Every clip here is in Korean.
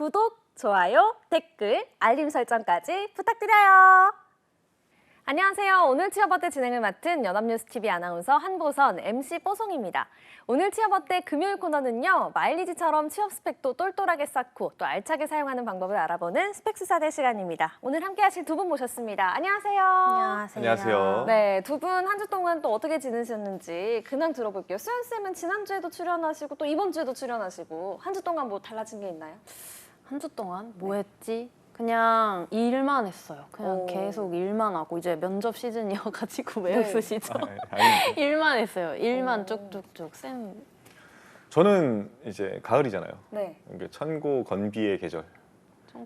구독, 좋아요, 댓글, 알림 설정까지 부탁드려요. 안녕하세요. 오늘 취업어때 진행을 맡은 연합뉴스TV 아나운서 한보선, MC 뽀송입니다. 오늘 취업어때 금요일 코너는요. 마일리지처럼 취업 스펙도 똘똘하게 쌓고 또 알차게 사용하는 방법을 알아보는 스펙수사대 시간입니다. 오늘 함께 하실 두 분 모셨습니다. 안녕하세요. 안녕하세요. 네, 두 분 한 주 동안 또 어떻게 지내셨는지 근황 들어볼게요. 수연쌤은 지난주에도 출연하시고 또 이번 주에도 출연하시고 한 주 동안 뭐 달라진 게 있나요? 한 주 동안 뭐 했지? 그냥 일만 했어요. 그냥 오. 계속 일만 하고 이제 면접 시즌이어가지고 왜 웃으시죠? 아닙니다. 일만 했어요. 일만 오. 쭉쭉쭉. 쌤 저는 이제 가을이잖아요. 네. 천고 건비의 계절.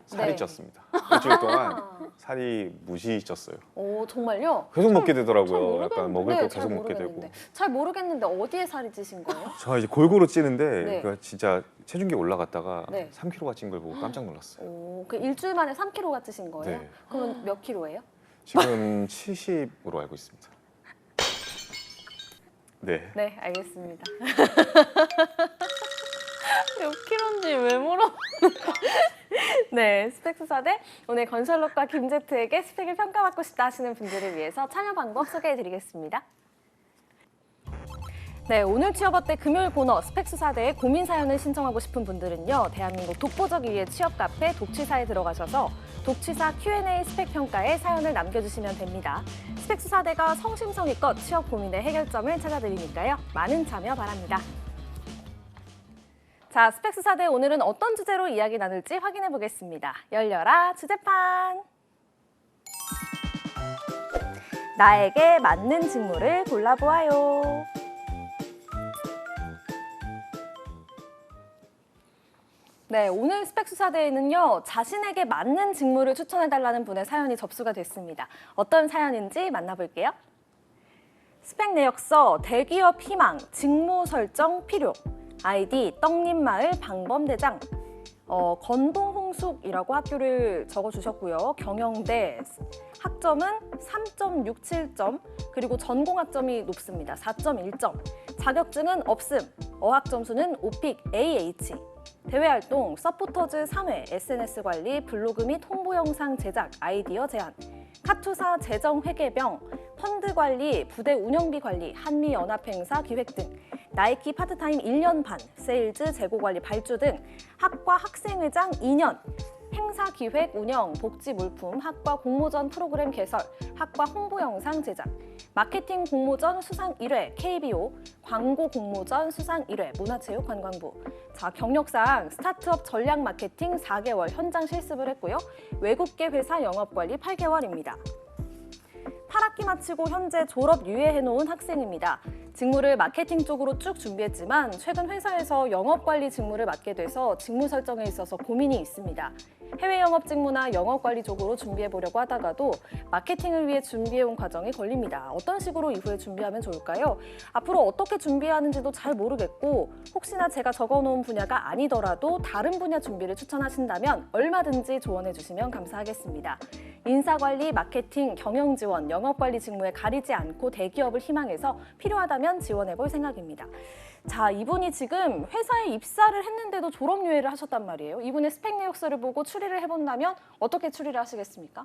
살이 네. 쪘습니다. 일주일 동안 살이 무시 쪘어요. 오, 정말요? 계속 먹게 잘 되더라고요. 약간 먹을 거 네, 계속 잘 먹게 되고. 모르겠는데. 잘 모르겠는데 어디에 살이 찌신 거예요? 저 이제 골고루 찌는데 네. 그 진짜 체중계 올라갔다가 네. 3kg가 찐 걸 보고 깜짝 놀랐어요. 오, 그 일주일 만에 3kg가 찌신 거예요? 네. 그러면 몇 킬로예요? 지금 70으로 알고 있습니다. 네. 네, 알겠습니다. 몇 킬로인지 왜 물어? 네, 스펙수사대 오늘 건설록과 김제트에게 스펙을 평가받고 싶다 하시는 분들을 위해서 참여 방법 소개해드리겠습니다. 네, 오늘 취업어때 금요일 코너 스펙수사대에 고민 사연을 신청하고 싶은 분들은요. 대한민국 독보적 2위의 취업 카페 독취사에 들어가셔서 독취사 Q&A 스펙 평가에 사연을 남겨주시면 됩니다. 스펙수사대가 성심성의껏 취업 고민의 해결점을 찾아드리니까요. 많은 참여 바랍니다. 자, 스펙수사대 오늘은 어떤 주제로 이야기 나눌지 확인해 보겠습니다. 열려라 주제판! 나에게 맞는 직무를 골라보아요. 네, 오늘 스펙수사대에는요. 자신에게 맞는 직무를 추천해달라는 분의 사연이 접수가 됐습니다. 어떤 사연인지 만나볼게요. 스펙 내역서 대기업 희망 직무 설정 필요. 아이디 떡잎마을 방범대장. 건동홍숙이라고 학교를 적어주셨고요. 경영대 학점은 3.67점, 그리고 전공학점이 높습니다. 4.1점. 자격증은 없음. 어학 점수는 오픽 AH. 대외활동 서포터즈 3회, SNS 관리, 블로그 및 홍보 영상 제작, 아이디어 제안, 카투사 재정 회계병, 펀드 관리, 부대 운영비 관리, 한미연합행사 기획 등, 나이키 파트타임 1년 반, 세일즈 재고 관리 발주 등, 학과 학생회장 2년, 행사 기획 운영, 복지 물품, 학과 공모전 프로그램 개설, 학과 홍보 영상 제작, 마케팅 공모전 수상 1회 KBO, 광고 공모전 수상 1회 문화체육관광부. 자, 경력상 스타트업 전략 마케팅 4개월 현장 실습을 했고요. 외국계 회사 영업관리 8개월입니다. 8학기 마치고 현재 졸업 유예해놓은 학생입니다. 직무를 마케팅 쪽으로 쭉 준비했지만 최근 회사에서 영업관리 직무를 맡게 돼서 직무 설정에 있어서 고민이 있습니다. 해외 영업 직무나 영업관리 쪽으로 준비해보려고 하다가도 마케팅을 위해 준비해온 과정이 걸립니다. 어떤 식으로 이후에 준비하면 좋을까요? 앞으로 어떻게 준비해야 하는지도 잘 모르겠고 혹시나 제가 적어놓은 분야가 아니더라도 다른 분야 준비를 추천하신다면 얼마든지 조언해 주시면 감사하겠습니다. 인사관리, 마케팅, 경영지원, 영업관리 직무에 가리지 않고 대기업을 희망해서 필요하다면 지원해볼 생각입니다. 자, 이분이 지금 회사에 입사를 했는데도 졸업 유예를 하셨단 말이에요. 이분의 스펙 내역서를 보고 추리를 해본다면 어떻게 추리를 하시겠습니까?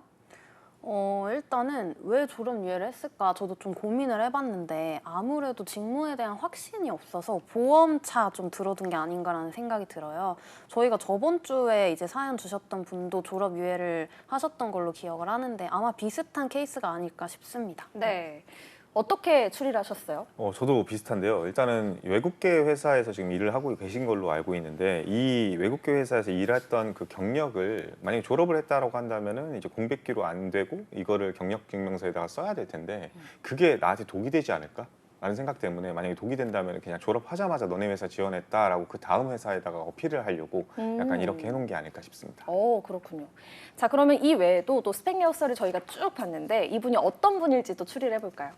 일단은 왜 졸업 유예를 했을까 저도 좀 고민을 해봤는데 아무래도 직무에 대한 확신이 없어서 보험차 좀 들어둔 게 아닌가라는 생각이 들어요. 저희가 저번 주에 이제 사연 주셨던 분도 졸업 유예를 하셨던 걸로 기억을 하는데 아마 비슷한 케이스가 아닐까 싶습니다. 네. 어떻게 추리를 하셨어요? 저도 비슷한데요. 일단은 외국계 회사에서 지금 일을 하고 계신 걸로 알고 있는데 이 외국계 회사에서 일했던 그 경력을 만약에 졸업을 했다라고 한다면은 이제 공백기로 안 되고 이거를 경력 증명서에다가 써야 될 텐데 그게 나한테 독이 되지 않을까? 라는 생각 때문에 만약에 독이 된다면 그냥 졸업하자마자 너네 회사 지원했다라고 그 다음 회사에다가 어필을 하려고 약간 이렇게 해놓은 게 아닐까 싶습니다. 그렇군요. 자, 그러면 이 외에도 또 스펙 내역서를 저희가 쭉 봤는데 이분이 어떤 분일지 또 추리를 해볼까요?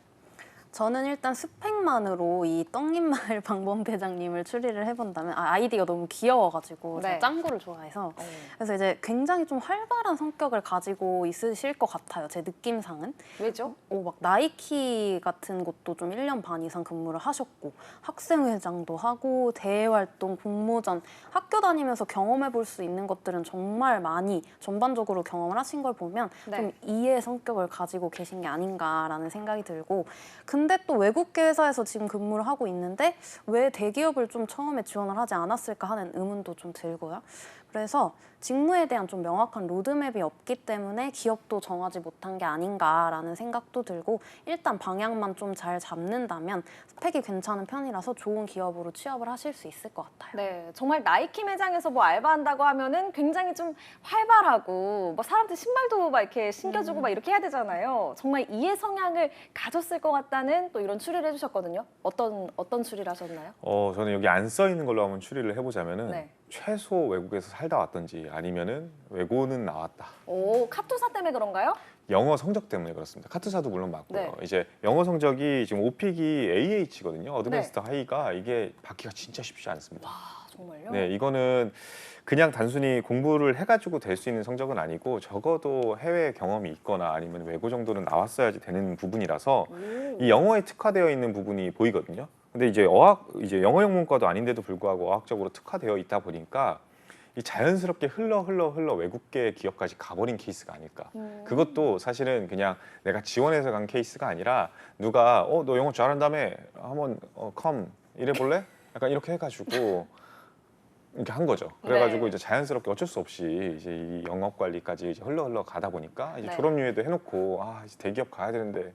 저는 일단 스펙만으로 이 떡잎마을 방범 대장님을 추리를 해본다면 아이디가 너무 귀여워가지고 네. 제가 짱구를 좋아해서 그래서 이제 굉장히 좀 활발한 성격을 가지고 있으실 것 같아요. 제 느낌상은. 왜죠? 막 나이키 같은 곳도 좀 1년 반 이상 근무를 하셨고 학생회장도 하고 대외활동, 공모전 학교 다니면서 경험해 볼 수 있는 것들은 정말 많이 전반적으로 경험을 하신 걸 보면 네. 좀 이의 성격을 가지고 계신 게 아닌가라는 생각이 들고 근데 또 외국계 회사에서 지금 근무를 하고 있는데 왜 대기업을 좀 처음에 지원을 하지 않았을까 하는 의문도 좀 들고요. 그래서 직무에 대한 좀 명확한 로드맵이 없기 때문에 기업도 정하지 못한 게 아닌가라는 생각도 들고 일단 방향만 좀 잘 잡는다면 스펙이 괜찮은 편이라서 좋은 기업으로 취업을 하실 수 있을 것 같아요. 네, 정말 나이키 매장에서 뭐 알바한다고 하면은 굉장히 좀 활발하고 뭐 사람들 신발도 막 이렇게 신겨주고 막 이렇게 해야 되잖아요. 정말 이해 성향을 가졌을 것 같다는 또 이런 추리를 해주셨거든요. 어떤 추리를 하셨나요? 저는 여기 안 써 있는 걸로 한번 추리를 해보자면은 네. 최소 외국에서 살다 왔던지 아니면은 외고는 나왔다. 오, 카투사 때문에 그런가요? 영어 성적 때문에 그렇습니다. 카투사도 물론 맞고요. 네. 이제 영어 성적이 지금 오픽이 AH거든요. 어드밴스드 하이가 이게 받기가 진짜 쉽지 않습니다. 아, 정말요? 네, 이거는 그냥 단순히 공부를 해가지고 될 수 있는 성적은 아니고 적어도 해외 경험이 있거나 아니면 외고 정도는 나왔어야지 되는 부분이라서 이 영어에 특화되어 있는 부분이 보이거든요. 근데 이제 이제 영어 영문과도 아닌데도 불구하고 어학적으로 특화되어 있다 보니까 이 자연스럽게 흘러 외국계 기업까지 가버린 케이스가 아닐까. 그것도 사실은 그냥 내가 지원해서 간 케이스가 아니라 누가 너 영어 잘한다며 한번 컴 이래볼래? 약간 이렇게 해가지고 이렇게 한 거죠. 그래가지고 네. 이제 자연스럽게 어쩔 수 없이 이제 이 영업 관리까지 이제 흘러 가다 보니까 이제 네. 졸업유예도 해놓고 이제 대기업 가야 되는데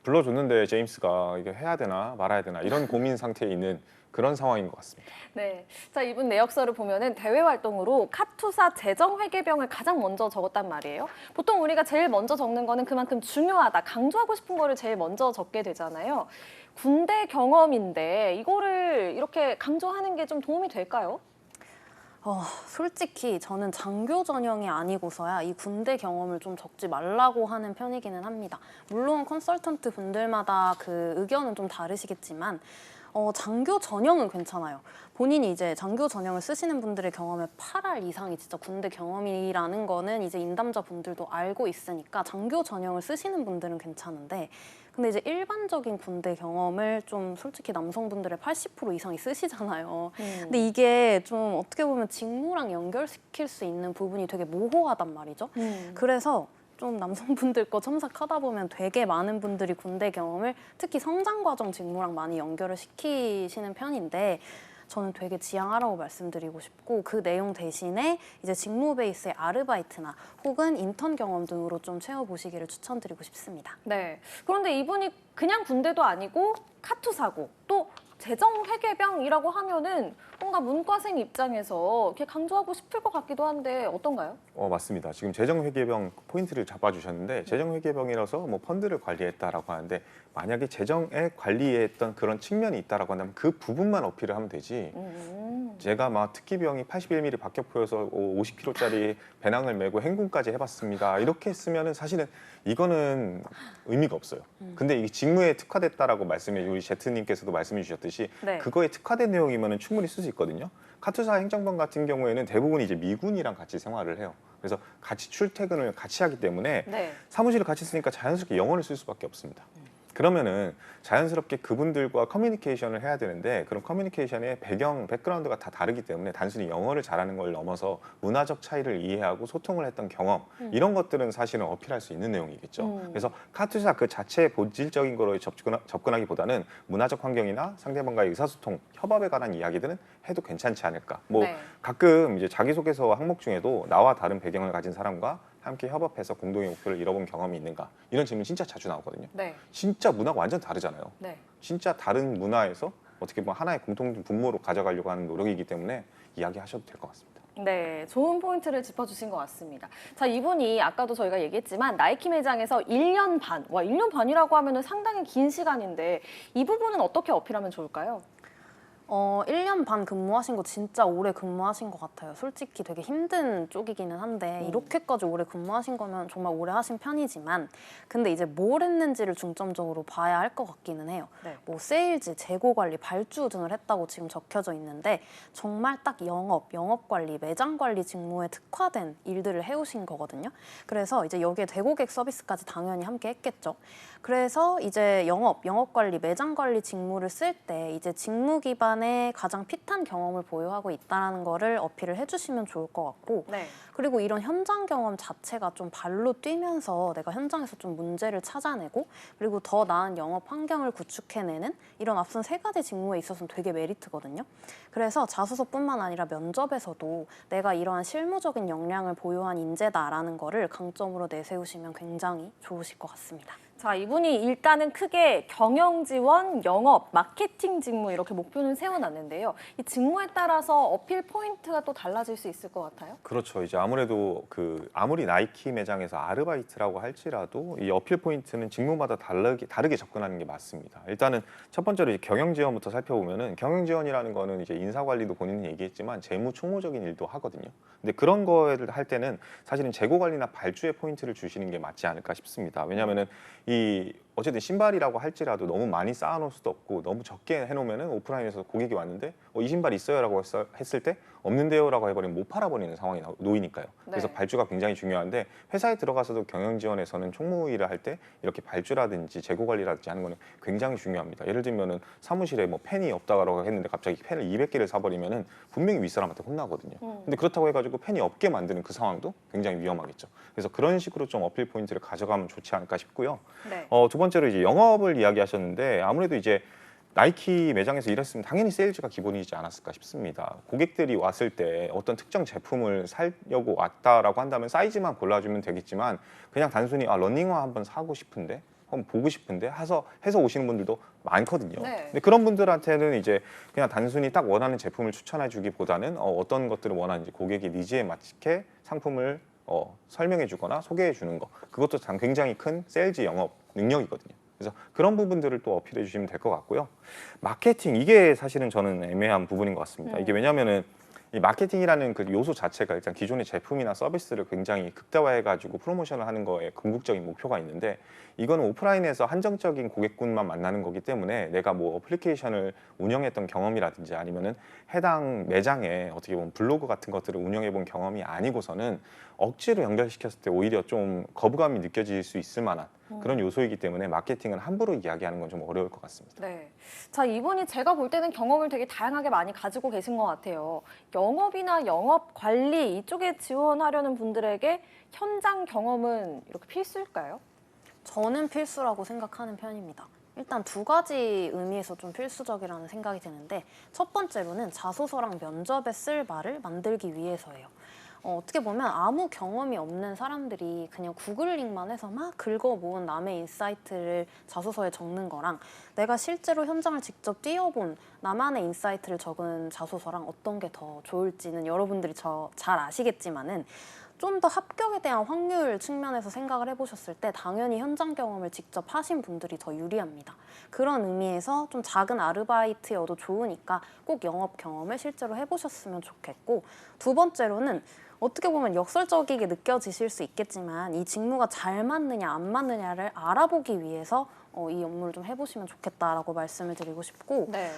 불러줬는데 제임스가 이게 해야 되나 말아야 되나 이런 고민 상태에 있는 그런 상황인 것 같습니다. 네. 자, 이분 내역서를 보면은 대외 활동으로 카투사 재정회계병을 가장 먼저 적었단 말이에요. 보통 우리가 제일 먼저 적는 거는 그만큼 중요하다, 강조하고 싶은 거를 제일 먼저 적게 되잖아요. 군대 경험인데 이거를 이렇게 강조하는 게 좀 도움이 될까요? 솔직히 저는 장교 전형이 아니고서야 이 군대 경험을 좀 적지 말라고 하는 편이기는 합니다. 물론 컨설턴트 분들마다 그 의견은 좀 다르시겠지만 장교 전형은 괜찮아요. 본인이 이제 장교 전형을 쓰시는 분들의 경험의 8할 이상이 진짜 군대 경험이라는 거는 이제 인담자 분들도 알고 있으니까 장교 전형을 쓰시는 분들은 괜찮은데 근데 이제 일반적인 군대 경험을 좀 솔직히 남성분들의 80% 이상이 쓰시잖아요. 근데 이게 좀 어떻게 보면 직무랑 연결시킬 수 있는 부분이 되게 모호하단 말이죠. 그래서 좀 남성분들 거 첨삭하다 보면 되게 많은 분들이 군대 경험을 특히 성장과정 직무랑 많이 연결을 시키시는 편인데 저는 되게 지양하라고 말씀드리고 싶고 그 내용 대신에 이제 직무 베이스의 아르바이트나 혹은 인턴 경험 등으로 좀 채워보시기를 추천드리고 싶습니다. 네. 그런데 이분이 그냥 군대도 아니고 카투사고 또 재정회계병이라고 하면은 뭔가 문과생 입장에서 이렇게 강조하고 싶을 것 같기도 한데 어떤가요? 맞습니다. 지금 재정회계병 포인트를 잡아주셨는데 재정회계병이라서 뭐 펀드를 관리했다라고 하는데 만약에 재정에 관리했던 그런 측면이 있다라고 한다면 그 부분만 어필을 하면 되지. 제가 막 특기병이 81mm 박격포여서 50kg짜리 배낭을 메고 행군까지 해봤습니다. 이렇게 했으면은 사실은 이거는 의미가 없어요. 근데 이게 직무에 특화됐다라고 우리 제트님께서도 말씀해 주셨듯이 네. 그거에 특화된 내용이면은 충분히 쓸 수 있거든요. 카투사 행정병 같은 경우에는 대부분 이제 미군이랑 같이 생활을 해요. 그래서 같이 출퇴근을 같이 하기 때문에 네. 사무실을 같이 쓰니까 자연스럽게 영어를 쓸 수밖에 없습니다. 그러면은 자연스럽게 그분들과 커뮤니케이션을 해야 되는데 그런 커뮤니케이션의 백그라운드가 다 다르기 때문에 단순히 영어를 잘하는 걸 넘어서 문화적 차이를 이해하고 소통을 했던 경험 이런 것들은 사실은 어필할 수 있는 내용이겠죠. 그래서 카투사 그 자체의 본질적인 거로 접근하기보다는 문화적 환경이나 상대방과의 의사소통, 협업에 관한 이야기들은 해도 괜찮지 않을까. 뭐 네. 가끔 이제 자기소개서 항목 중에도 나와 다른 배경을 가진 사람과 함께 협업해서 공동의 목표를 이뤄본 경험이 있는가 이런 질문 진짜 자주 나오거든요. 네. 진짜 문화가 완전 다르잖아요. 네. 진짜 다른 문화에서 어떻게 보면 하나의 공통 분모로 가져가려고 하는 노력이기 때문에 이야기하셔도 될 것 같습니다. 네, 좋은 포인트를 짚어주신 것 같습니다. 자, 이분이 아까도 저희가 얘기했지만 나이키 매장에서 1년 반, 1년 반이라고 하면 상당히 긴 시간인데 이 부분은 어떻게 어필하면 좋을까요? 1년 반 근무하신 거 진짜 오래 근무하신 것 같아요. 솔직히 되게 힘든 쪽이기는 한데 이렇게까지 오래 근무하신 거면 정말 오래 하신 편이지만 근데 이제 뭘 했는지를 중점적으로 봐야 할 것 같기는 해요. 네. 뭐 세일즈, 재고 관리, 발주 등을 했다고 지금 적혀져 있는데 정말 딱 영업 관리, 매장 관리 직무에 특화된 일들을 해오신 거거든요. 그래서 이제 여기에 대고객 서비스까지 당연히 함께 했겠죠. 그래서 이제 영업 관리, 매장 관리 직무를 쓸 때 이제 직무 기반의 가장 핏한 경험을 보유하고 있다는 거를 어필을 해주시면 좋을 것 같고 네. 그리고 이런 현장 경험 자체가 좀 발로 뛰면서 내가 현장에서 좀 문제를 찾아내고 그리고 더 나은 영업 환경을 구축해내는 이런 앞선 3가지 직무에 있어서는 되게 메리트거든요. 그래서 자소서뿐만 아니라 면접에서도 내가 이러한 실무적인 역량을 보유한 인재다라는 거를 강점으로 내세우시면 굉장히 좋으실 것 같습니다. 자, 이분이 일단은 크게 경영 지원, 영업, 마케팅 직무 이렇게 목표는 세워놨는데요. 이 직무에 따라서 어필 포인트가 또 달라질 수 있을 것 같아요. 그렇죠. 이제 아무래도 아무리 나이키 매장에서 아르바이트라고 할지라도 이 어필 포인트는 직무마다 다르게 접근하는 게 맞습니다. 일단은 첫 번째로 이제 경영 지원부터 살펴보면은 경영 지원이라는 거는 이제 인사 관리도 본인이 얘기했지만 재무 총무적인 일도 하거든요. 근데 그런 거를 할 때는 사실은 재고 관리나 발주에 포인트를 주시는 게 맞지 않을까 싶습니다. 왜냐하면은 어쨌든 신발이라고 할지라도 너무 많이 쌓아놓을 수도 없고 너무 적게 해놓으면은 오프라인에서 고객이 왔는데 이 신발 있어요라고 했을 때 없는데요라고 해버리면 못 팔아버리는 상황이 놓이니까요. 그래서 네. 발주가 굉장히 중요한데 회사에 들어가서도 경영 지원에서는 총무 일을 할 때 이렇게 발주라든지 재고 관리라든지 하는 거는 굉장히 중요합니다. 예를 들면은 사무실에 뭐 펜이 없다고 했는데 갑자기 펜을 200개를 사버리면은 분명히 윗사람한테 혼나거든요. 근데 그렇다고 해가지고 펜이 없게 만드는 그 상황도 굉장히 위험하겠죠. 그래서 그런 식으로 좀 어필 포인트를 가져가면 좋지 않을까 싶고요. 네. 두 번째로 이제 영업을 이야기하셨는데 아무래도 이제 나이키 매장에서 일했으면 당연히 세일즈가 기본이지 않았을까 싶습니다. 고객들이 왔을 때 어떤 특정 제품을 사려고 왔다라고 한다면 사이즈만 골라주면 되겠지만 그냥 단순히 러닝화 한번 사고 싶은데 한번 보고 싶은데 해서 오시는 분들도 많거든요. 네. 근데 그런 분들한테는 이제 그냥 단순히 딱 원하는 제품을 추천해 주기보다는 어떤 것들을 원하는지 고객의 니즈에 맞게 상품을 설명해 주거나 소개해 주는 거 그것도 굉장히 큰 세일즈 영업 능력이거든요. 그래서 그런 부분들을 또 어필해 주시면 될 것 같고요. 마케팅 이게 사실은 저는 애매한 부분인 것 같습니다. 이게 왜냐하면은 이 마케팅이라는 그 요소 자체가 일단 기존의 제품이나 서비스를 굉장히 극대화해가지고 프로모션을 하는 거에 궁극적인 목표가 있는데 이거는 오프라인에서 한정적인 고객군만 만나는 거기 때문에 내가 뭐 어플리케이션을 운영했던 경험이라든지 아니면은 해당 매장에 어떻게 보면 블로그 같은 것들을 운영해 본 경험이 아니고서는 억지로 연결시켰을 때 오히려 좀 거부감이 느껴질 수 있을 만한 그런 요소이기 때문에 마케팅은 함부로 이야기하는 건 좀 어려울 것 같습니다. 네. 자, 이분이 제가 볼 때는 경험을 되게 다양하게 많이 가지고 계신 것 같아요. 영업이나 영업 관리 이쪽에 지원하려는 분들에게 현장 경험은 이렇게 필수일까요? 저는 필수라고 생각하는 편입니다. 일단 2가지 의미에서 좀 필수적이라는 생각이 드는데 첫 번째로는 자소서랑 면접에 쓸 말을 만들기 위해서예요. 어떻게 보면 아무 경험이 없는 사람들이 그냥 구글링만 해서 막 긁어 모은 남의 인사이트를 자소서에 적는 거랑 내가 실제로 현장을 직접 뛰어본 나만의 인사이트를 적은 자소서랑 어떤 게 더 좋을지는 여러분들이 잘 아시겠지만은 좀 더 합격에 대한 확률 측면에서 생각을 해보셨을 때 당연히 현장 경험을 직접 하신 분들이 더 유리합니다. 그런 의미에서 좀 작은 아르바이트여도 좋으니까 꼭 영업 경험을 실제로 해보셨으면 좋겠고 두 번째로는 어떻게 보면 역설적이게 느껴지실 수 있겠지만 이 직무가 잘 맞느냐 안 맞느냐를 알아보기 위해서 이 업무를 좀 해보시면 좋겠다라고 말씀을 드리고 싶고 네.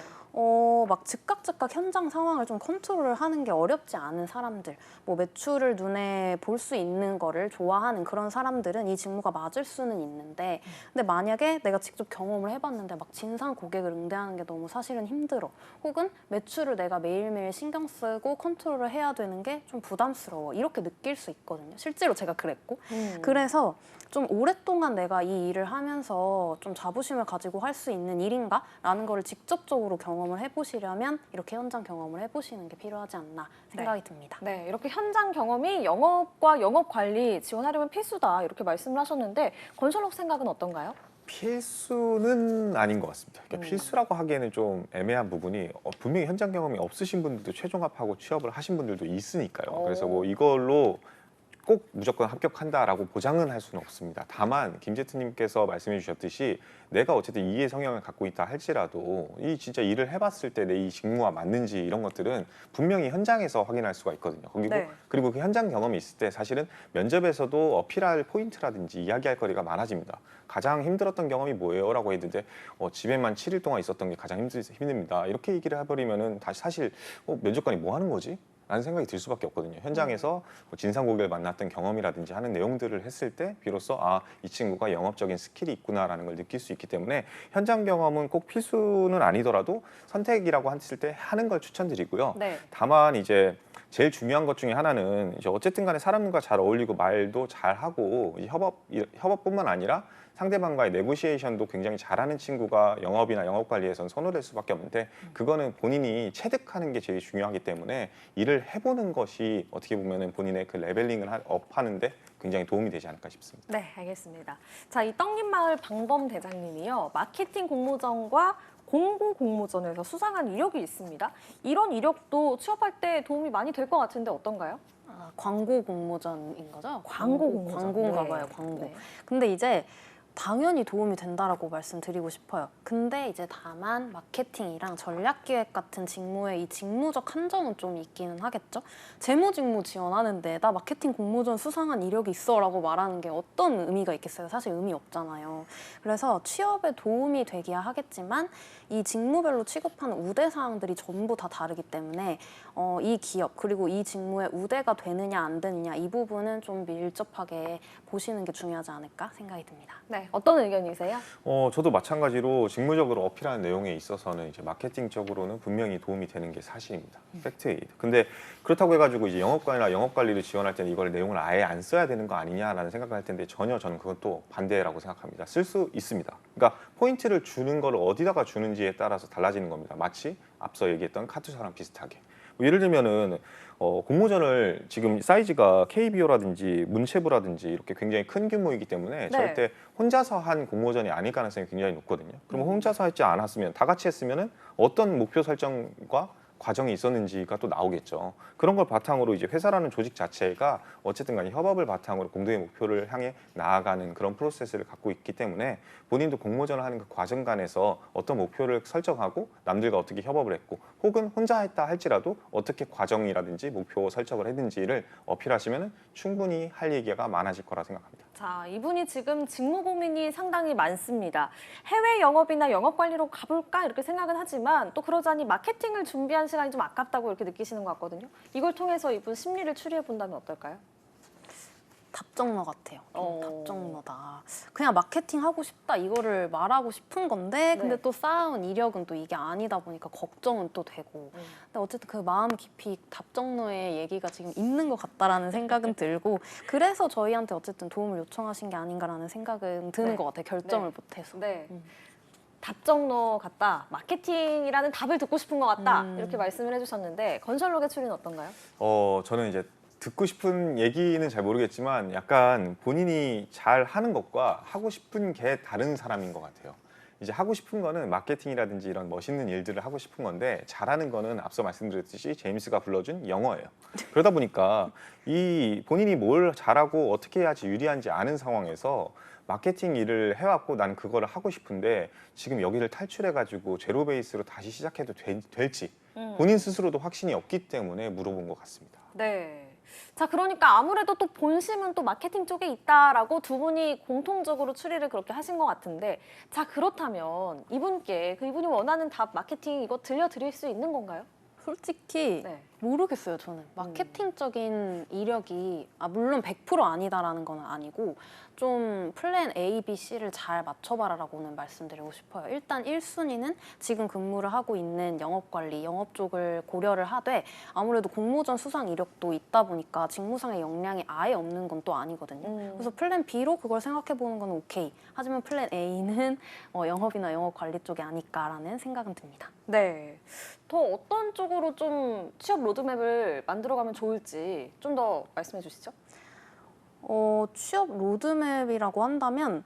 막 즉각 현장 상황을 좀 컨트롤을 하는 게 어렵지 않은 사람들, 뭐 매출을 눈에 볼 수 있는 거를 좋아하는 그런 사람들은 이 직무가 맞을 수는 있는데 근데 만약에 내가 직접 경험을 해봤는데 막 진상 고객을 응대하는 게 너무 사실은 힘들어 혹은 매출을 내가 매일매일 신경 쓰고 컨트롤을 해야 되는 게 좀 부담스러워 이렇게 느낄 수 있거든요. 실제로 제가 그랬고 그래서 좀 오랫동안 내가 이 일을 하면서 좀 자부심을 가지고 할 수 있는 일인가? 라는 거를 직접적으로 경험을 해보시려면 이렇게 현장 경험을 해보시는 게 필요하지 않나 생각이 듭니다. 네, 이렇게 현장 경험이 영업과 영업 관리 지원하려면 필수다 이렇게 말씀을 하셨는데 건설업 생각은 어떤가요? 필수는 아닌 것 같습니다. 그러니까 필수라고 하기에는 좀 애매한 부분이 분명히 현장 경험이 없으신 분들도 최종 합하고 취업을 하신 분들도 있으니까요. 그래서 뭐 이걸로 꼭 무조건 합격한다라고 보장은 할 수는 없습니다. 다만 김제트님께서 말씀해 주셨듯이 내가 어쨌든 이해 성향을 갖고 있다 할지라도 이 진짜 일을 해봤을 때 내 이 직무와 맞는지 이런 것들은 분명히 현장에서 확인할 수가 있거든요. 네. 그리고 그 현장 경험이 있을 때 사실은 면접에서도 어필할 포인트라든지 이야기할 거리가 많아집니다. 가장 힘들었던 경험이 뭐예요? 라고 했는데 집에만 7일 동안 있었던 게 가장 힘듭니다. 이렇게 얘기를 해버리면은 다시 사실 면접관이 뭐 하는 거지? 라는 생각이 들 수밖에 없거든요. 현장에서 진상 고객을 만났던 경험이라든지 하는 내용들을 했을 때 비로소 이 친구가 영업적인 스킬이 있구나라는 걸 느낄 수 있기 때문에 현장 경험은 꼭 필수는 아니더라도 선택이라고 했을 때 하는 걸 추천드리고요. 네. 다만 이제 제일 중요한 것 중에 하나는 이제 어쨌든 간에 사람과 잘 어울리고 말도 잘하고 협업뿐만 아니라 상대방과의 네고시에이션도 굉장히 잘하는 친구가 영업이나 영업 관리에선 선호될 수밖에 없는데 그거는 본인이 체득하는 게 제일 중요하기 때문에 일을 해보는 것이 어떻게 보면은 본인의 그 레벨링을 업하는데 굉장히 도움이 되지 않을까 싶습니다. 네, 알겠습니다. 자, 이 떡잎마을 방범 대장님이요. 마케팅 공모전과 공고 공모전에서 수상한 이력이 있습니다. 이런 이력도 취업할 때 도움이 많이 될 것 같은데 어떤가요? 광고 공모전인 거죠? 광고 공모전. 광고인가 네. 봐요, 광고. 네. 근데 이제 당연히 도움이 된다라고 말씀드리고 싶어요. 근데 이제 다만 마케팅이랑 전략기획 같은 직무에 이 직무적 한정은 좀 있기는 하겠죠. 재무직무 지원하는데 나 마케팅 공모전 수상한 이력이 있어라고 말하는 게 어떤 의미가 있겠어요? 사실 의미 없잖아요. 그래서 취업에 도움이 되기야 하겠지만 이 직무별로 취급하는 우대 사항들이 전부 다 다르기 때문에 이 기업 그리고 이 직무에 우대가 되느냐 안 되느냐 이 부분은 좀 밀접하게 보시는 게 중요하지 않을까 생각이 듭니다. 네, 어떤 의견이세요? 저도 마찬가지로 직무적으로 어필하는 내용에 있어서는 이제 마케팅적으로는 분명히 도움이 되는 게 사실입니다. 팩트예요. 근데 그렇다고 해가지고 이제 영업관이나 영업관리를 지원할 때는 이걸 내용을 아예 안 써야 되는 거 아니냐라는 생각을 할 텐데 전혀 저는 그건 또 반대라고 생각합니다. 쓸 수 있습니다. 그러니까 포인트를 주는 걸 어디다가 주는지에 따라서 달라지는 겁니다. 마치 앞서 얘기했던 카투사랑 비슷하게. 뭐 예를 들면은 공모전을 지금 사이즈가 KBO라든지 문체부라든지 이렇게 굉장히 큰 규모이기 때문에 절대 혼자서 한 공모전이 아닐 가능성이 굉장히 높거든요. 그러면 혼자서 하지 않았으면 다 같이 했으면은 어떤 목표 설정과 과정이 있었는지가 또 나오겠죠. 그런 걸 바탕으로 이제 회사라는 조직 자체가 어쨌든 간에 협업을 바탕으로 공동의 목표를 향해 나아가는 그런 프로세스를 갖고 있기 때문에 본인도 공모전을 하는 그 과정 간에서 어떤 목표를 설정하고 남들과 어떻게 협업을 했고 혹은 혼자 했다 할지라도 어떻게 과정이라든지 목표 설정을 했는지를 어필하시면 충분히 할 얘기가 많아질 거라 생각합니다. 자, 이분이 지금 직무 고민이 상당히 많습니다. 해외 영업이나 영업 관리로 가볼까 이렇게 생각은 하지만 또 그러자니 마케팅을 준비한 시간이 좀 아깝다고 이렇게 느끼시는 것 같거든요. 이걸 통해서 이분 심리를 추리해 본다면 어떨까요? 답정너 같아요. 답정너다. 그냥 마케팅 하고 싶다 이거를 말하고 싶은 건데 근데 네. 또 쌓아온 이력은 또 이게 아니다 보니까 걱정은 또 되고 근데 어쨌든 그 마음 깊이 답정너의 얘기가 지금 있는 것 같다라는 생각은 들고 그래서 저희한테 어쨌든 도움을 요청하신 게 아닌가라는 생각은 드는 네. 것 같아요. 결정을 네. 못해서. 네. 답정너 같다. 마케팅이라는 답을 듣고 싶은 것 같다. 이렇게 말씀을 해주셨는데 건설록의 추리는 어떤가요? 저는 이제 듣고 싶은 얘기는 잘 모르겠지만 약간 본인이 잘 하는 것과 하고 싶은 게 다른 사람인 것 같아요. 이제 하고 싶은 거는 마케팅이라든지 이런 멋있는 일들을 하고 싶은 건데 잘하는 거는 앞서 말씀드렸듯이 제임스가 불러준 영어예요. 그러다 보니까 이 본인이 뭘 잘하고 어떻게 해야지 유리한지 아는 상황에서 마케팅 일을 해왔고 난 그거를 하고 싶은데 지금 여기를 탈출해가지고 제로 베이스로 다시 시작해도 될지 본인 스스로도 확신이 없기 때문에 물어본 것 같습니다. 네. 자, 그러니까 아무래도 또 본심은 또 마케팅 쪽에 있다라고 두 분이 공통적으로 추리를 그렇게 하신 것 같은데 자, 그렇다면 이분께 이분이 원하는 답 마케팅 이거 들려드릴 수 있는 건가요? 솔직히 네. 모르겠어요. 저는 마케팅적인 이력이 물론 100% 아니다라는 건 아니고 좀 플랜 A, B, C를 잘 맞춰봐라라고는 말씀드리고 싶어요. 일단 1순위는 지금 근무를 하고 있는 영업관리, 영업 쪽을 고려를 하되 아무래도 공모전 수상 이력도 있다 보니까 직무상의 역량이 아예 없는 건 또 아니거든요. 그래서 플랜 B로 그걸 생각해보는 건 오케이. 하지만 플랜 A는 영업이나 영업관리 쪽이 아닐까라는 생각은 듭니다. 네. 더 어떤 쪽으로 좀 취업 로드맵을 만들어가면 좋을지 좀 더 말씀해 주시죠. 취업 로드맵이라고 한다면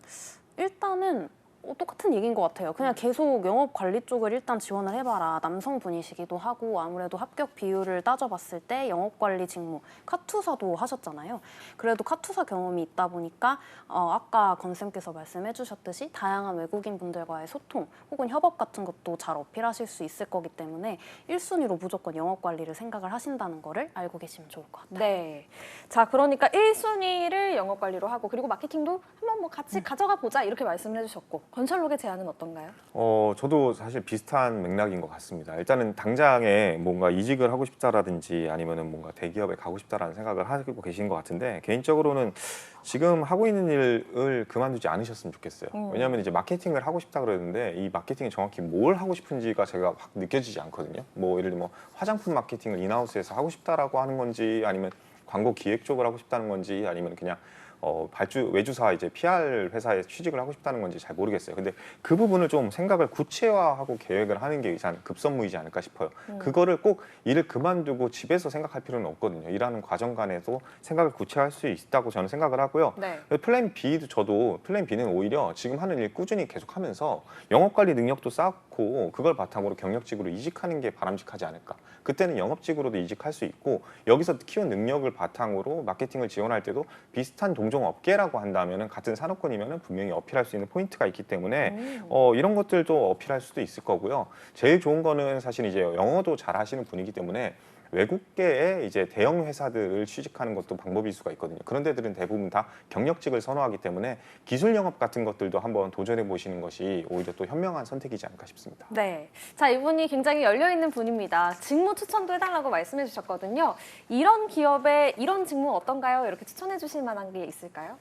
일단은 똑같은 얘기인 것 같아요. 그냥 계속 영업 관리 쪽을 일단 지원을 해봐라. 남성분이시기도 하고 아무래도 합격 비율을 따져봤을 때 영업 관리 직무, 카투사도 하셨잖아요. 그래도 카투사 경험이 있다 보니까 아까 건쌤께서 말씀해주셨듯이 다양한 외국인 분들과의 소통 혹은 협업 같은 것도 잘 어필하실 수 있을 거기 때문에 1순위로 무조건 영업 관리를 생각을 하신다는 거를 알고 계시면 좋을 것 같아요. 네. 자, 그러니까 1순위를 영업 관리로 하고 그리고 마케팅도 한번 뭐 같이 가져가 보자 이렇게 말씀을 해주셨고 건설록의 제안은 어떤가요? 저도 사실 비슷한 맥락인 것 같습니다. 일단은 당장에 뭔가 이직을 하고 싶다라든지 아니면은 뭔가 대기업에 가고 싶다라는 생각을 하고 계신 것 같은데 개인적으로는 지금 하고 있는 일을 그만두지 않으셨으면 좋겠어요. 왜냐하면 이제 마케팅을 하고 싶다 그러는데 이 마케팅이 정확히 뭘 하고 싶은지가 제가 확 느껴지지 않거든요. 뭐 예를 들면 뭐 화장품 마케팅을 인하우스에서 하고 싶다라고 하는 건지 아니면 광고 기획 쪽을 하고 싶다는 건지 아니면 그냥 외주사 이제 PR 회사에 취직을 하고 싶다는 건지 잘 모르겠어요. 근데 그 부분을 좀 생각을 구체화하고 계획을 하는 게 급선무이지 않을까 싶어요. 그거를 꼭 일을 그만두고 집에서 생각할 필요는 없거든요. 일하는 과정 간에도 생각을 구체화할 수 있다고 저는 생각을 하고요. 네. 플랜 B는 오히려 지금 하는 일 꾸준히 계속하면서 영업 관리 능력도 쌓고 그걸 바탕으로 경력직으로 이직하는 게 바람직하지 않을까. 그때는 영업직으로도 이직할 수 있고 여기서 키운 능력을 바탕으로 마케팅을 지원할 때도 비슷한 동종 업계라고 한다면은 같은 산업군이면은 분명히 어필할 수 있는 포인트가 있기 때문에 이런 것들도 어필할 수도 있을 거고요. 제일 좋은 거는 사실 이제 영어도 잘 하시는 분이기 때문에 외국계의 이제 대형 회사들을 취직하는 것도 방법일 수가 있거든요. 그런 데들은 대부분 다 경력직을 선호하기 때문에 기술 영업 같은 것들도 한번 도전해 보시는 것이 오히려 또 현명한 선택이지 않을까 싶습니다. 네. 자, 이분이 굉장히 열려있는 분입니다. 직무 추천도 해달라고 말씀해 주셨거든요. 이런 기업에 이런 직무 어떤가요? 이렇게 추천해 주실 만한 게 있을까요?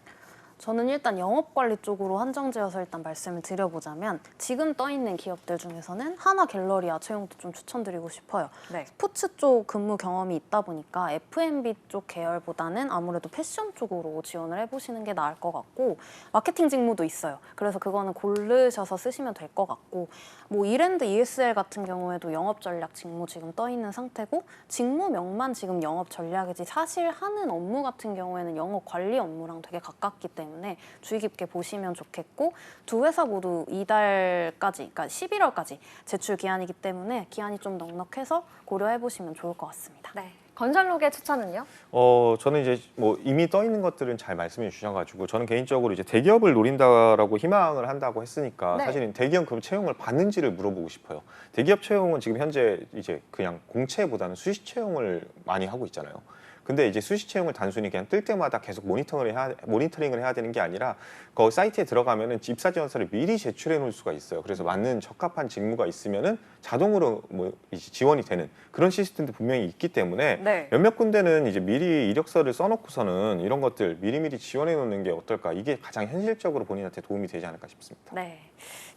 저는 일단 영업관리 쪽으로 한정지어서 일단 말씀을 드려보자면 지금 떠있는 기업들 중에서는 하나 갤러리아 채용도 좀 추천드리고 싶어요. 네. 스포츠 쪽 근무 경험이 있다 보니까 F&B 쪽 계열보다는 아무래도 패션 쪽으로 지원을 해보시는 게 나을 것 같고 마케팅 직무도 있어요. 그래서 그거는 고르셔서 쓰시면 될 것 같고 뭐 이랜드 ESL 같은 경우에도 영업 전략 직무 지금 떠있는 상태고 직무명만 지금 영업 전략이지 사실 하는 업무 같은 경우에는 영업 관리 업무랑 되게 가깝기 때문에 주의 깊게 보시면 좋겠고 두 회사 모두 이달까지, 그러니까 11월까지 제출 기한이기 때문에 기한이 좀 넉넉해서 고려해보시면 좋을 것 같습니다. 네. 건설록의 추천은요? 저는 이제 뭐 이미 떠 있는 것들은 잘 말씀해 주셔가지고 저는 개인적으로 이제 대기업을 노린다라고 희망을 한다고 했으니까 네. 사실은 대기업 그럼 채용을 받는지를 물어보고 싶어요. 대기업 채용은 지금 현재 이제 그냥 공채보다는 수시 채용을 많이 하고 있잖아요. 근데 이제 수시 채용을 단순히 그냥 뜰 때마다 계속 모니터링을 해야 되는 게 아니라 그 사이트에 들어가면은 입사 지원서를 미리 제출해 놓을 수가 있어요. 그래서 맞는 적합한 직무가 있으면은 자동으로 뭐 이제 지원이 되는 그런 시스템도 분명히 있기 때문에 네. 몇몇 군데는 이제 미리 이력서를 써놓고서는 이런 것들 미리미리 지원해 놓는 게 어떨까? 이게 가장 현실적으로 본인한테 도움이 되지 않을까 싶습니다. 네.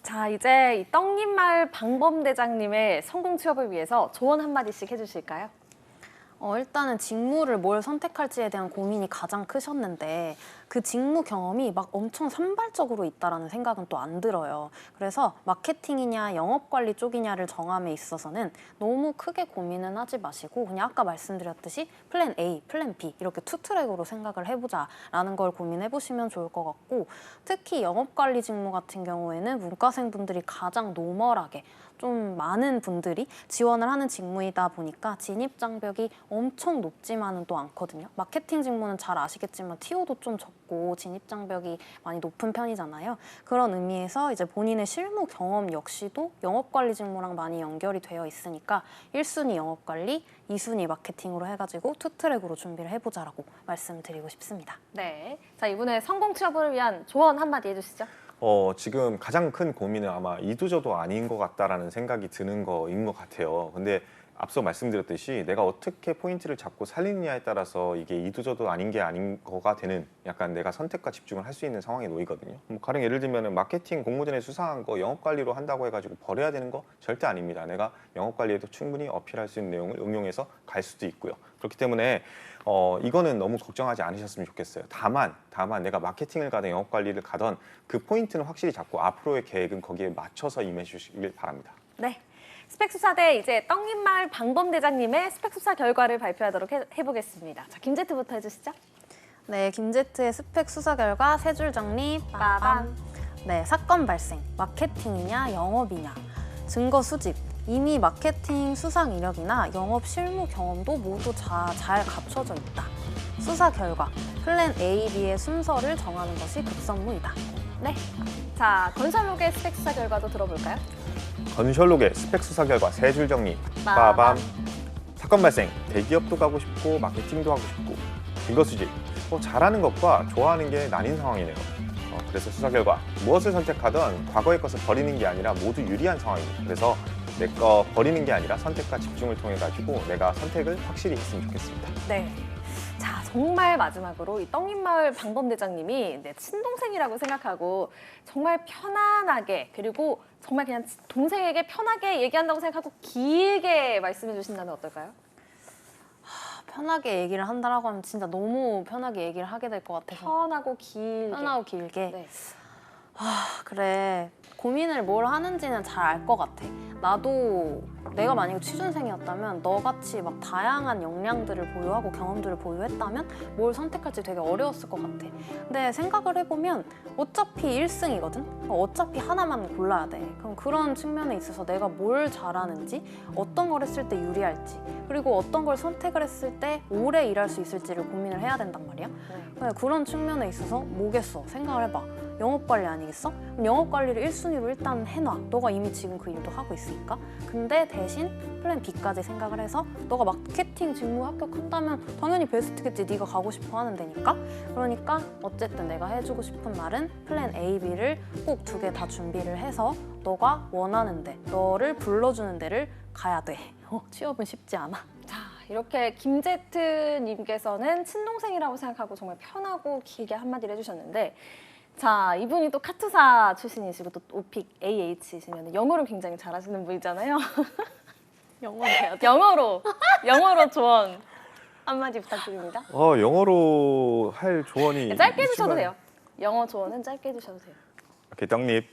자, 이제 이 떡잎마을 방범대장님의 성공 취업을 위해서 조언 한마디씩 해주실까요? 일단은 직무를 뭘 선택할지에 대한 고민이 가장 크셨는데 그 직무 경험이 막 엄청 산발적으로 있다라는 생각은 또 안 들어요. 그래서 마케팅이냐 영업관리 쪽이냐를 정함에 있어서는 너무 크게 고민은 하지 마시고 그냥 아까 말씀드렸듯이 플랜 A, 플랜 B 이렇게 투 트랙으로 생각을 해보자라는 걸 고민해보시면 좋을 것 같고 특히 영업관리 직무 같은 경우에는 문과생분들이 가장 노멀하게 좀 많은 분들이 지원을 하는 직무이다 보니까 진입 장벽이 엄청 높지만은 또 않거든요. 마케팅 직무는 잘 아시겠지만 TO도 좀 적고 진입 장벽이 많이 높은 편이잖아요. 그런 의미에서 이제 본인의 실무 경험 역시도 영업관리 직무랑 많이 연결이 되어 있으니까 1순위 영업관리, 2순위 마케팅으로 해가지고 투트랙으로 준비를 해보자라고 말씀드리고 싶습니다. 네. 자, 이분의 성공 취업을 위한 조언 한마디 해주시죠. 지금 가장 큰 고민은 아마 이도저도 아닌 것 같다라는 생각이 드는 거인 것 같아요. 근데 앞서 말씀드렸듯이 내가 어떻게 포인트를 잡고 살리느냐에 따라서 이게 이도저도 아닌 게 아닌 거가 되는 약간 내가 선택과 집중을 할 수 있는 상황에 놓이거든요. 뭐 가령 예를 들면 마케팅 공모전에 수상한 거 영업관리로 한다고 해가지고 버려야 되는 거 절대 아닙니다. 내가 영업관리에도 충분히 어필할 수 있는 내용을 응용해서 갈 수도 있고요. 그렇기 때문에 이거는 너무 걱정하지 않으셨으면 좋겠어요. 다만 내가 마케팅을 가든 영업관리를 가든 그 포인트는 확실히 잡고 앞으로의 계획은 거기에 맞춰서 임해 주시길 바랍니다. 네. 스펙수사대 이제 떡잎마을 방범대장님의 스펙수사 결과를 발표하도록 해보겠습니다. 자, 김제트부터 해주시죠. 네, 김제트의 스펙 수사 결과 세 줄 정리. 빠밤. 네, 사건 발생, 마케팅이냐 영업이냐, 증거 수집, 이미 마케팅 수상 이력이나 영업 실무 경험도 모두 잘 갖춰져 있다. 수사 결과, 플랜 A, B의 순서를 정하는 것이 급선무이다. 네. 자, 건설록의 스펙 수사 결과도 들어볼까요? 건설록의 스펙 수사 결과 세 줄 정리. 빠밤. 빠밤. 사건 발생. 대기업도 가고 싶고 마케팅도 하고 싶고. 증거 수집. 잘하는 것과 좋아하는 게 나뉜 상황이네요. 그래서 수사 결과 무엇을 선택하든 과거의 것을 버리는 게 아니라 모두 유리한 상황입니다. 그래서 내 거 버리는 게 아니라 선택과 집중을 통해 가지고 내가 선택을 확실히 했으면 좋겠습니다. 네. 자, 정말 마지막으로 이 떡잎마을 방범대장님이 내 친동생이라고 생각하고 정말 편안하게 그리고 정말 그냥 동생에게 편하게 얘기한다고 생각하고 길게 말씀해 주신다면 어떨까요? 편하게 얘기를 한다라고 하면 진짜 너무 편하게 얘기를 하게 될 것 같아서. 편하고 길게. 편하고 길게. 네. 그래. 고민을 뭘 하는지는 잘 알 것 같아. 나도 내가 만약에 취준생이었다면 너같이 막 다양한 역량들을 보유하고 경험들을 보유했다면 뭘 선택할지 되게 어려웠을 것 같아. 근데 생각을 해보면 어차피 1승이거든? 어차피 하나만 골라야 돼. 그럼 그런 측면에 있어서 내가 뭘 잘하는지, 어떤 걸 했을 때 유리할지, 그리고 어떤 걸 선택을 했을 때 오래 일할 수 있을지를 고민을 해야 된단 말이야. 근데 그런 측면에 있어서 뭐겠어? 생각을 해봐. 영업관리 아니겠어? 그럼 영업관리를 1순위로 일단 해놔. 너가 이미 지금 그 일도 하고 있으니까. 근데 대신 플랜 B까지 생각을 해서 너가 마케팅 직무 합격한다면 당연히 베스트겠지. 네가 가고 싶어 하는 데니까. 그러니까 어쨌든 내가 해주고 싶은 말은 플랜 A, B를 꼭 2개 다 준비를 해서 너가 원하는 데, 너를 불러주는 데를 가야 돼. 취업은 쉽지 않아. 자, 이렇게 김제트님께서는 친동생이라고 생각하고 정말 편하고 길게 한마디를 해주셨는데 자, 이분이 또 카투사 출신이시고 또 오픽 AH이시면 영어를 굉장히 잘하시는 분이잖아요. 영어로 해야 돼. 영어로 조언 한마디 부탁드립니다. 영어로 할 조언이 짧게 해주셔도 있지만- 돼요. 영어 조언은 짧게 해주셔도 돼요. Okay, 떡잎.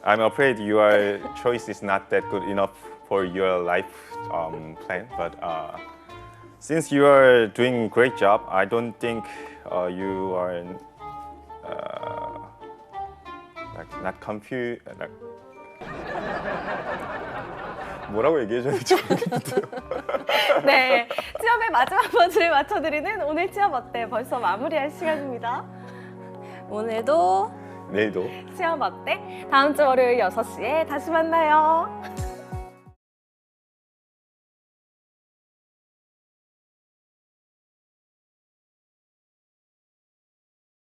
I'm afraid your choice is not that good enough for your life plan, but since you are doing a great job, I don't think you are not confused. 뭐라고 얘기해줘야 될지 모르겠는데요. 네, 취업의 마지막 버즈를 맞춰드리는 오늘 취업 어때? 벌써 마무리할 시간입니다. 오늘도 내일도 취업 어때? 다음 주 월요일 6시에 다시 만나요.